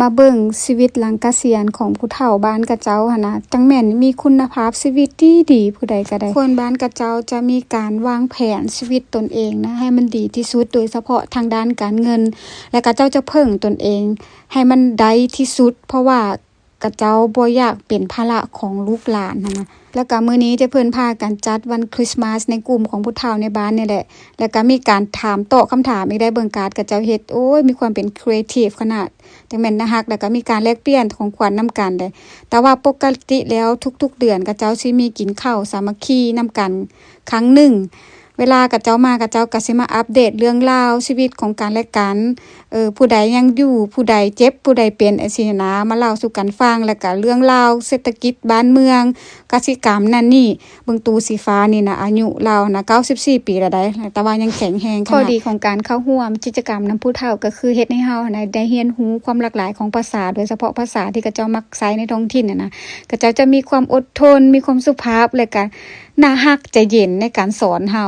มาเบิ่งชีวิตหลังเกษียณของผู้เฒ่าบ้านกระเจ้าหั่นนะจังแม่นมีคุณภาพชีวิตดีผู้ใดก็ได้คนบ้านกระเจ้าจะมีการวางแผนชีวิตตนเองนะให้มันดีที่สุดโดยเฉพาะทางด้านการเงินและกระเจ้าจะเพิ่งตนเองให้มันได้ที่สุดเพราะว่ากระเจ้าบ่อยากเป็นภาระของลูกหลานนะแล้วก็มื้อนี้จะเพิ่นพากันจัดวันคริสต์มาสในกลุ่มของผู้เฒ่าในบ้านนี่แหละแล้วก็มีการถามตอบคำถามอีกได้เบิ่งการ์ดกระเจ้าเฮ็ดโอ้ยมีความเป็นครีเอทีฟขนาดจังแม่นนะฮักแล้วก็มีการแลกเปลี่ยนของขวัญนำกันได้แต่ว่าปกติแล้วทุกๆเดือนกระเจ้าสิมีกินข้าวสามัคคีนำกันครั้งหนึ่งเวลากระเจ้ามากระเจ้าก็สิมาอัปเดตเรื่องราวชีวิตของกันและกันผู้ใดยังอยู่ผู้ใดเจ็บผู้ใดเป็นจังซี่นะมาเล่าสู่กันฟังแล้วก็เรื่องราวเศรษฐกิจบ้านเมืองกสิกรรมนั่นนี่เบิ่งตูสีฟ้านี่นะอายุเรานะ94ปีแล้วได้แต่ว่ายังแข็งแรงข้อดีของการเข้าร่วมกิจกรรมนำผู้เฒ่าก็คือเฮ็ดให้เฮาได้เรียนรู้ความหลากหลายของภาษาโดยเฉพาะภาษาที่กระเจ้ามักใช้ในท้องถิ่นนะกระเจ้าจะมีความอดทนมีความสุภาพและก็น่าฮักใจเย็นในการสอนเฮา